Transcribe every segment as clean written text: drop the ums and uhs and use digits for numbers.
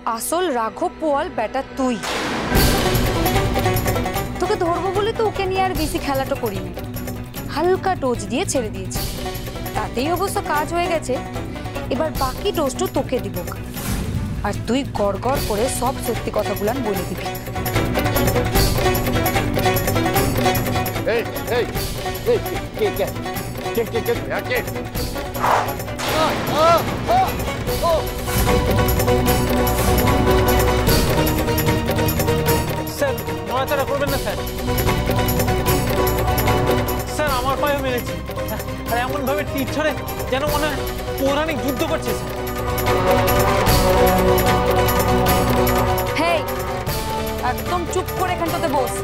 আসল রাঘব পোয়াল বেটা তুই। তোকে ধরবো বলে তো ওকে নিয়ে আর বেশি খেলাটা করিনি, হালকা ডোজ দিয়ে ছেড়ে দিয়েছি, তাতেই অবশ্য কাজ হয়ে গেছে। এবার বাকি ডোজটা তোকে দিব, আর তুই গড় গড় করে সব সত্যি কথাগুলো বলে দিবি। স্যার নড়াচড়া করবেন না স্যার। স্যার আমার পায়ে মেরেছে, আর এমন ভাবে তীর ছড়ে যেন মনে হয় পৌরাণিক যুদ্ধ করছে স্যার। হেই, একদম চুপ করে এখানটাতে বস।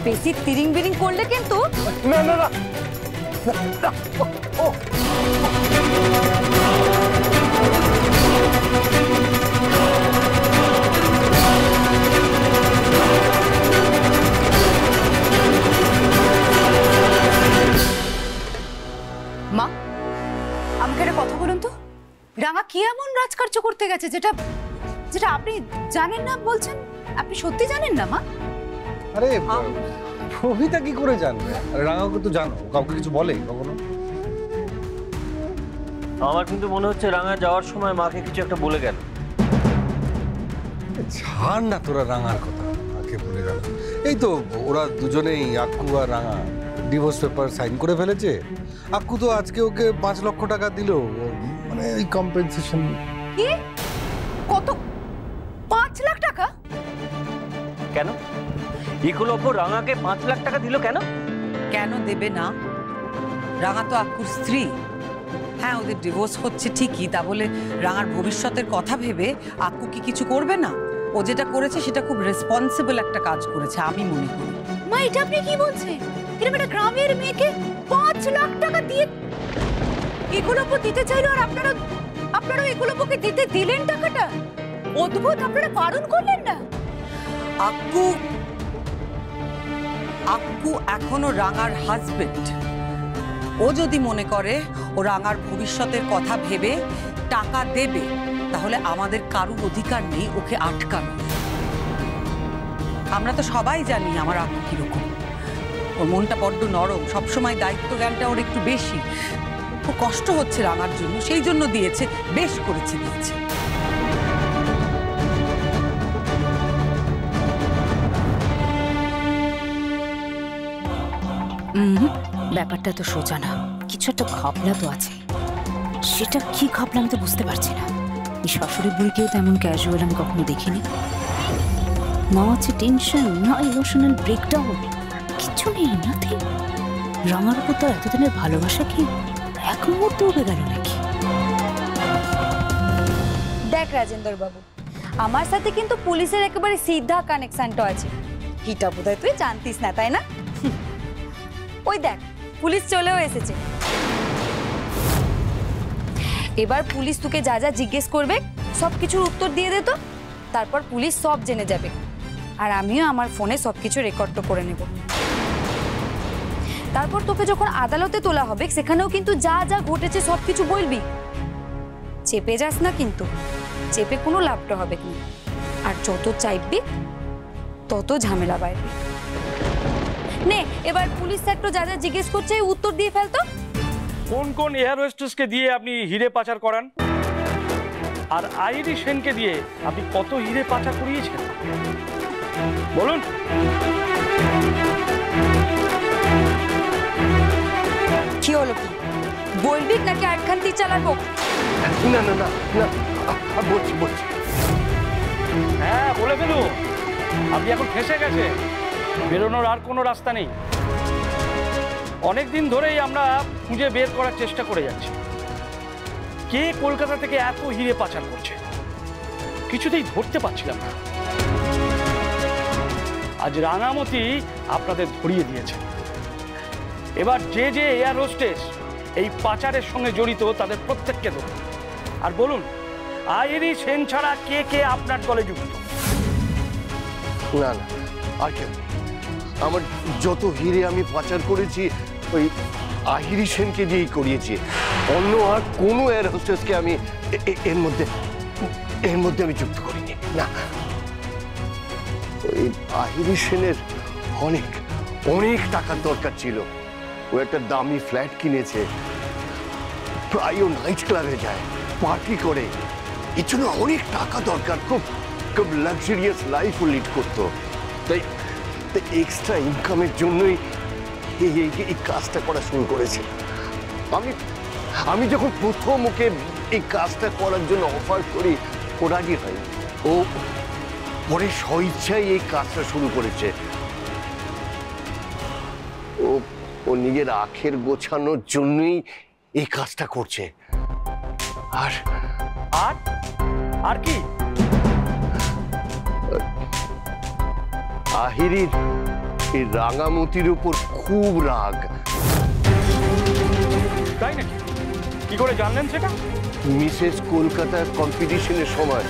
বেশি তিরিং বিরিং করলে কিন্তু। না না না, মা, আমাকে একটা কথা বলুন তো, রাঙা কি এমন রাজকার্য করতে গেছে যেটা যেটা আপনি জানেন না বলছেন? আপনি সত্যি জানেন না মা? আরে প্রভিতা কি করে জানবে? আরে রাঙাকে তো জানো, কাউকে কিছু বলে কখনো? আমার কিন্তু মনে হচ্ছে রাঙা যাওয়ার সময় মাকে কিছু একটা বলে গেল। ছাড় না তোরা রাঙার কথা, মাকে বলে গেল। এই তো ওরা দুজনেই, আক্কু আর রাঙা, ডিভোর্স পেপার সাইন করে ফেলেছে। আক্কু তো আজকে ওকে 5 লক্ষ টাকা দিল, মানে এই কম্পেনসেশন। কি? কত? 5 লাখ টাকা? কেন একলব্য রাঙাকে 5 লাখ টাকা দিল কেন? কেন দেবে না? রাঙা তো আক্কুর স্ত্রী। হ্যাঁ, ওদের ডিভোর্স হচ্ছে ঠিকই, তা বলে রাঙার ভবিষ্যতের কথা ভেবে আক্কু কি কিছু করবে না? ও যেটা করেছে সেটা খুব রেসপন্সিবল একটা কাজ করেছে আমি মনে করি। মা, এটা আপনি কি বলছেন? এরকম একটা গ্রামের মেয়েকে 5 লাখ টাকা দিয়ে একলব্য দিতে চাইলো, আর আপনারা একলব্যকে দিতে দিলেন টাকাটা? অদ্ভুত, আপনারা বারণ করলেন না? আক্কু এখনো রাঙার হাজবেন্ড। ও যদি মনে করে ও রাঙার ভবিষ্যতের কথা ভেবে টাকা দেবে, তাহলে আমাদের কারুর অধিকার নেই ওকে আটকানো। আমরা তো সবাই জানি আমার আক্কু কিরকম। ওর মনটা বড্ড নরম, সবসময় দায়িত্ব জ্ঞানটা ওর একটু বেশি। ও কষ্ট হচ্ছে রাঙার জন্য, সেই জন্য দিয়েছে, বেশ করেছে দিয়েছে। ব্যাপারটা তো সোজা না, কিছু একটা ঘাবলা তো আছে। সেটা কি ঘাবলা আমি তো বুঝতে পারছি না। এই শাশুড়ি বুড়িকেও তেমন ক্যাজুয়াল আমি কখনো দেখিনি। না আছে টেনশন, না ইমোশনাল ব্রেকডাউন, কিছু নেই, নাথিং। রাঙার উপর তো এতদিনের ভালোবাসা কি এক মুহূর্তে উঠে গেল নাকি? দেখ রাজেন্দ্র বাবু, আমার সাথে কিন্তু পুলিশের একেবারে সিধা কানেকশনটা আছে। হিটা বোধহয় তুই জানতিস না, তাই না? ওই দেখ, পুলিশ চলেও এসেছে। এবার পুলিশ তোকে যা যা জিজ্ঞেস করবে সবকিছুর উত্তর দিয়ে দে তো। তারপর পুলিশ সব জেনে যাবে, আর আমিও আমার ফোনে সবকিছু রেকর্ড করে নেব। তারপর তোকে যখন আদালতে তোলা হবে, সেখানেও কিন্তু যা যা ঘটেছে সবকিছু বলবি। চেপে যাস না কিন্তু, চেপে কোনো লাভটা হবে না। আর যত চাইবি তত ঝামেলা বাড়বে। নে, এবার পুলিশ একটু যা যা জিজ্ঞেস করছে উত্তর দিয়ে ফেলতো। কোন কোন এয়ার হোস্টেসকে দিয়ে আপনি হিরে পাচার করান, আর আইরি সেনকে দিয়ে আপনি কত হিরে পাচার করিয়েছেন বলুন। কি হলো, কি বলবি নাকি আটখান্তি চালাবো? না না না না, বলছি বলছি। হ্যাঁ বলে ফেলুন, আপনি এখন ফেঁসে গেছে, বেরোনোর আর কোনো রাস্তা নেই। অনেকদিন ধরেই আমরা খুঁজে বের করার চেষ্টা করে যাচ্ছি কে কলকাতা থেকে এত হিরে পাচার করছে, কিছুতেই ধরতে পারছিলাম না। আজ রাঙামতি আপনাদের ধরিয়ে দিয়েছে। এবার যে যে এয়ার হোস্টেস এই পাচারের সঙ্গে জড়িত তাদের প্রত্যেককে ধরুন, আর বলুন আইরি সেন ছাড়া কে কে আপনার দলে যুক্ত। না না, আর কেন? আমার যত হিরে আমি পাচার করেছি ওই আহিরি সেনকে দিয়েই করিয়েছি। অন্য আর কোনো এয়ার হোস্টেসকে আমি এর মধ্যে এর মধ্যে আমি যুক্ত করিনি। না, ওই আহিরি সেনের অনেক অনেক টাকার দরকার ছিল। ও একটা দামি ফ্ল্যাট কিনেছে, প্রায় নাইট ক্লাবে যায়, পার্টি করে। এর জন্য অনেক টাকা দরকার, খুব খুব লাক্সারিয়াস লাইফ লিড করতো। তাই এক্সট্রা ইনকামের জন্যই এই কাজটা করা শুরু করেছে। আমি যখন প্রথম ওকে এই কাজটা করার জন্য অফার করি, ও রাজি হয়নি। ও পরে স্বইচ্ছায় এই কাজটা শুরু করেছে। ও নিজের আখের গোছানোর জন্যই এই কাজটা করছে। আর আর আর কি? আহিরির এই রাঙামতির উপর খুব রাগ। তাই নাকি? কি করে জানলেন সেটা? মিসেস কলকাতার কম্পিটিশনের সময়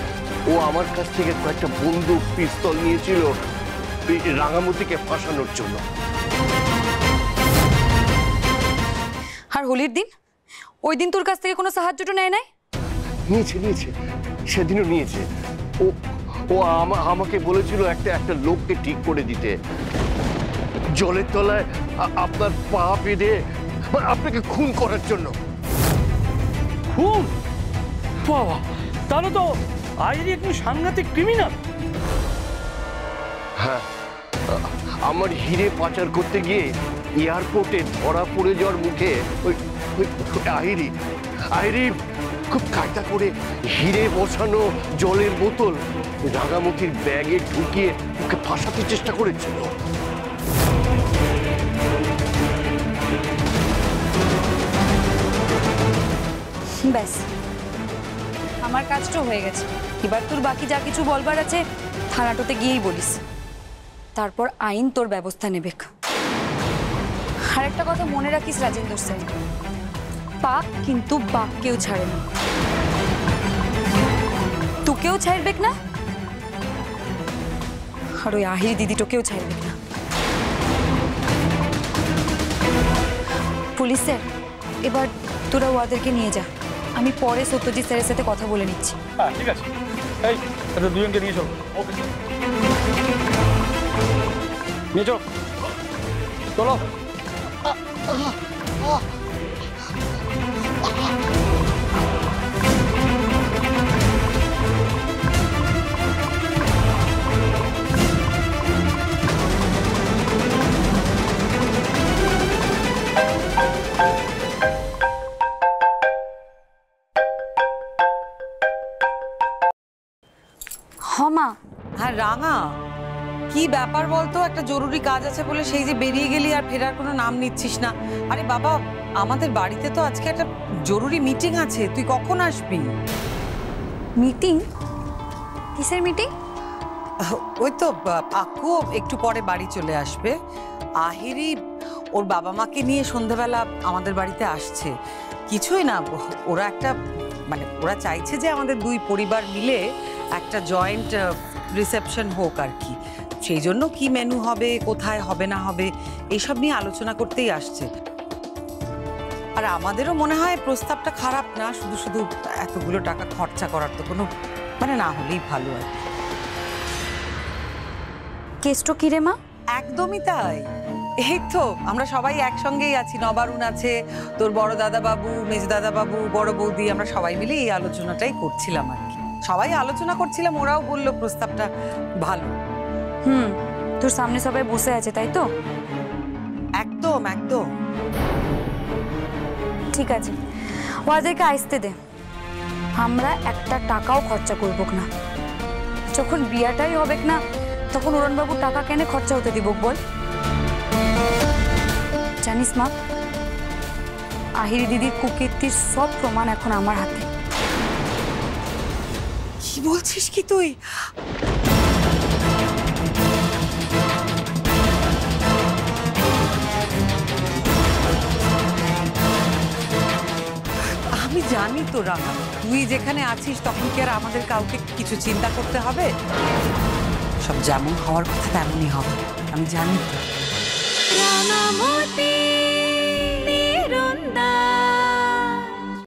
ও আমার কাছ থেকে কয়েকটা বন্দুক পিস্তল নিয়েছিল এই রাঙামতিকে ফাঁসানোর জন্য। আর হোলির দিন, ওই দিন তোর কাছ থেকে কোনো সাহায্যটা নেয় নাই? নিয়েছে, সেদিনও নিয়েছে। ও আমাকে বলেছিল একটা লোককে ঠিক করে দিতে, জলের তলায় আপনার পা বেঁধে আপনাকে খুন করার জন্য। খুন? বাবা, তাহলে তো আইরি একটু সাংঘাতিক ক্রিমিনাল। হ্যাঁ, আমার হিরে পাচার করতে গিয়ে এয়ারপোর্টে ধরা পড়ে যাওয়ার মুখে ওই আহিরি খুব কায়দা করে হিরে বসানো জলের বোতল রাঙামতির ব্যাগে ঢুকিয়ে ওকে ফাঁসাতে চেষ্টা করেছিল। ব্যাস, আমার কাজটা হয়ে গেছে। এবার তোর বাকি যা কিছু বলবার আছে থানাটোতে গিয়েই বলিস, তারপর আইন তোর ব্যবস্থা নেবে। আর একটা কথা মনে রাখিস রাজেন্দ্র স্যার, পাক কিন্তু বাঘকেও ছাড়ে না, তোকেও ছাড়বে না, আর ওই আহিরি দিদিটোকেও ছাড়বে না। পুলিশ স্যার, এবার তোরা ওদেরকে নিয়ে যা, আমি পরে সত্যজিৎ স্যারের সাথে কথা বলে নিচ্ছি। হ্যাঁ, ঠিক আছে। এই দুজনকে নিয়ে চলো। ওকে, নিয়ে চলো, চলো। হমা, হ্যাঁ রাঙা, কি ব্যাপার বলতো? একটা জরুরি কাজ আছে বলে সেই যে বেরিয়ে গেলি আর ফেরার কোনো নাম নিচ্ছিস না। আরে বাবা, আমাদের বাড়িতে তো আজকে একটা জরুরি মিটিং আছে, তুই কখন আসবি? মিটিং? কিসের মিটিং? ওই তো আক্কু একটু পরে বাড়ি চলে আসবে। আহিরি ওর বাবা মাকে নিয়ে সন্ধ্যাবেলা আমাদের বাড়িতে আসছে। কিছুই না, ওরা একটা ওরা চাইছে যে আমাদের দুই পরিবার মিলে একটা জয়েন্ট রিসেপশন হোক আর কি। সেই জন্য কি মেনু হবে, কোথায় হবে না হবে, এইসব নিয়ে আলোচনা করতেই আসছে। আর আমাদেরও মনে হয় প্রস্তাবটা খারাপ না, শুধু শুধু এতগুলো টাকা খরচা করার তো কোনো না হলেই ভালো আর কি। কেষ্ট কি রে মা? একদমই তাই, এই তো আমরা সবাই একসঙ্গেই আছি। নবারুণ আছে, তোর বড় দাদা বাবু, মেজ দাদা বাবু, বড় বৌদি, আমরা সবাই মিলে এই আলোচনাটাই করছিলাম আর কি। সবাই আলোচনা করছিলাম, ওরাও বললো প্রস্তাবটা ভালো। তোর সামনে সবাই বসে আছে তাই তো? একদম একদম। ঠিক আছে, ওদেরকে আসতে দে, আমরা একটা টাকাও খরচা করব না। যখন বিয়াটাই হবে না তখন অরুণবাবু টাকা কেন খরচা হতে দিব বল? জানিস মা, আহিরি দিদির কুকীর্তির সব প্রমাণ এখন আমার হাতে। কি বলছিস কি তুই? আমি জানি তো রাঙা, তুই যেখানে আছিস তখন কি আর আমাদের কাউকে কিছু চিন্তা করতে হবে? সব যেমন হওয়ার কথা তেমনই হবে, আমি জানি তো।